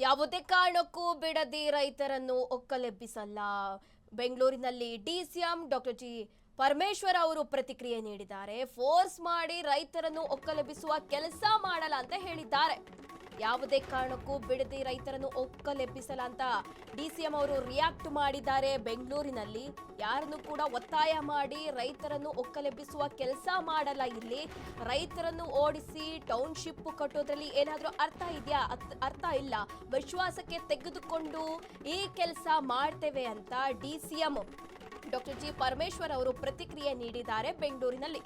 ಯಾವುದೇ ಕಾರಣಕ್ಕೂ ಬಿಡದಿ ರೈತರನ್ನು ಒಕ್ಕಲೆಬ್ಬಿಸಲ್ಲ. ಬೆಂಗಳೂರಿನಲ್ಲಿ ಡಿಸಿಎಂ ಡಾಕ್ಟರ್ ಜಿ ಪರಮೇಶ್ವರ್ ಅವರು ಪ್ರತಿಕ್ರಿಯೆ ನೀಡಿದ್ದಾರೆ. ಫೋರ್ಸ್ ಮಾಡಿ ರೈತರನ್ನು ಒಕ್ಕಲೆಬ್ಬಿಸುವ ಕೆಲಸ ಮಾಡಲ್ಲ ಅಂತ ಹೇಳಿದ್ದಾರೆ. ಯಾವುದೇ ಕಾರಣಕ್ಕೂ ಬಿಡದಿ ರೈತರನ್ನು ಒಕ್ಕಲೆಬ್ಬಿಸಲ್ಲ ಅಂತ ಡಿಸಿಎಂ ಅವರು ರಿಯಾಕ್ಟ್ ಮಾಡಿದ್ದಾರೆ. ಬೆಂಗಳೂರಿನಲ್ಲಿ ಯಾರನ್ನು ಕೂಡ ಒತ್ತಾಯ ಮಾಡಿ ರೈತರನ್ನು ಒಕ್ಕಲೆಬ್ಬಿಸುವ ಕೆಲಸ ಮಾಡಲ್ಲ. ಇಲ್ಲಿ ರೈತರನ್ನು ಓಡಿಸಿ ಟೌನ್ಶಿಪ್ ಕಟ್ಟೋದ್ರಲ್ಲಿ ಏನಾದರೂ ಅರ್ಥ ಇದೆಯಾ? ಅರ್ಥ ಇಲ್ಲ. ವಿಶ್ವಾಸಕ್ಕೆ ತೆಗೆದುಕೊಂಡು ಈ ಕೆಲಸ ಮಾಡ್ತೇವೆ ಅಂತ ಡಿಸಿಎಂ ಡಾಕ್ಟರ್ ಜಿ ಪರಮೇಶ್ವರ್ ಅವರು ಪ್ರತಿಕ್ರಿಯೆ ನೀಡಿದ್ದಾರೆ. ಬೆಂಗಳೂರಿನಲ್ಲಿ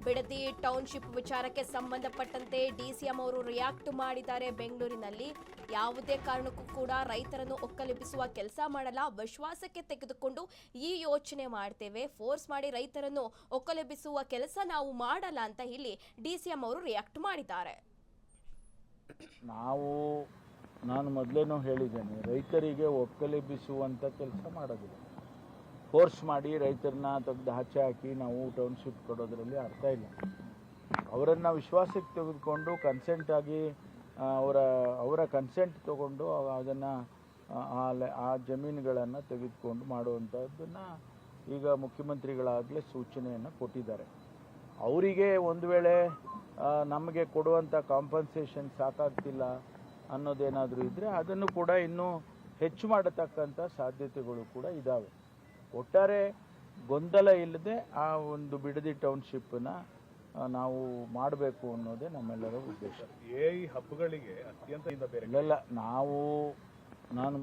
ಬಿಡದಿ ಟೌನ್ಶಿಪ್ ವಿಚಾರಕ್ಕೆ ಸಂಬಂಧಪಟ್ಟಂತೆ ಡಿಸಿಎಂ ಅವರು ರಿಯಾಕ್ಟ್ ಮಾಡಿದ್ದಾರೆ. ಬೆಂಗಳೂರಿನಲ್ಲಿ ಯಾವುದೇ ಕಾರಣಕ್ಕೂ ಕೂಡ ರೈತರನ್ನು ಒಕ್ಕಲೆಬ್ಬಿಸುವ ಕೆಲಸ ಮಾಡಲ್ಲ. ವಿಶ್ವಾಸಕ್ಕೆ ತೆಗೆದುಕೊಂಡು ಈ ಯೋಚನೆ ಮಾಡ್ತೇವೆ. ಫೋರ್ಸ್ ಮಾಡಿ ರೈತರನ್ನು ಒಕ್ಕಲೆಬ್ಬಿಸುವ ಕೆಲಸ ನಾವು ಮಾಡಲ್ಲ ಅಂತ ಇಲ್ಲಿ ಡಿಸಿಎಂ ಅವರು ರಿಯಾಕ್ಟ್ ಮಾಡಿದ್ದಾರೆ. ನಾನು ಮೊದಲೇನೂ ಹೇಳಿದ್ದೇನೆ, ರೈತರಿಗೆ ಒಕ್ಕಲೆಬ್ಬಿಸುವಂಥ ಕೆಲಸ ಮಾಡೋದಿಲ್ಲ. ಫೋರ್ಸ್ ಮಾಡಿ ರೈತರನ್ನ ತೆಗೆದು ಆಚೆ ಹಾಕಿ ನಾವು ಟೌನ್ಶಿಪ್ ಕೊಡೋದ್ರಲ್ಲಿ ಅರ್ಥ ಇಲ್ಲ. ಅವರನ್ನು ವಿಶ್ವಾಸಕ್ಕೆ ತೆಗೆದುಕೊಂಡು ಕನ್ಸೆಂಟ್ ಆಗಿ ಅವರ ಕನ್ಸೆಂಟ್ ತಗೊಂಡು ಅದನ್ನು ಆ ಜಮೀನುಗಳನ್ನು ತೆಗೆದುಕೊಂಡು ಮಾಡುವಂಥದ್ದನ್ನು ಈಗ ಮುಖ್ಯಮಂತ್ರಿಗಳಾಗಲೇ ಸೂಚನೆಯನ್ನು ಕೊಟ್ಟಿದ್ದಾರೆ. ಅವರಿಗೆ ಒಂದು ವೇಳೆ ನಮಗೆ ಕೊಡುವಂಥ ಕಾಂಪನ್ಸೇಷನ್ ಸಾಕಾಗ್ತಿಲ್ಲ ಅನ್ನೋದೇನಾದರೂ ಇದ್ದರೆ ಅದನ್ನು ಕೂಡ ಇನ್ನೂ ಹೆಚ್ಚು ಮಾಡತಕ್ಕಂಥ ಸಾಧ್ಯತೆಗಳು ಕೂಡ ಇದ್ದಾವೆ. ಒಟ್ಟಾರೆ ಗೊಂದಲ ಇಲ್ಲದೆ ಆ ಒಂದು ಬಿಡದಿ ಟೌನ್ಶಿಪ್ನ ನಾವು ಮಾಡಬೇಕು ಅನ್ನೋದೇ ನಮ್ಮೆಲ್ಲರ ಉದ್ದೇಶ. ಈ ಹಬ್ಬಗಳಿಗೆ ಅತ್ಯಂತ ಇಲ್ಲ, ನಾನು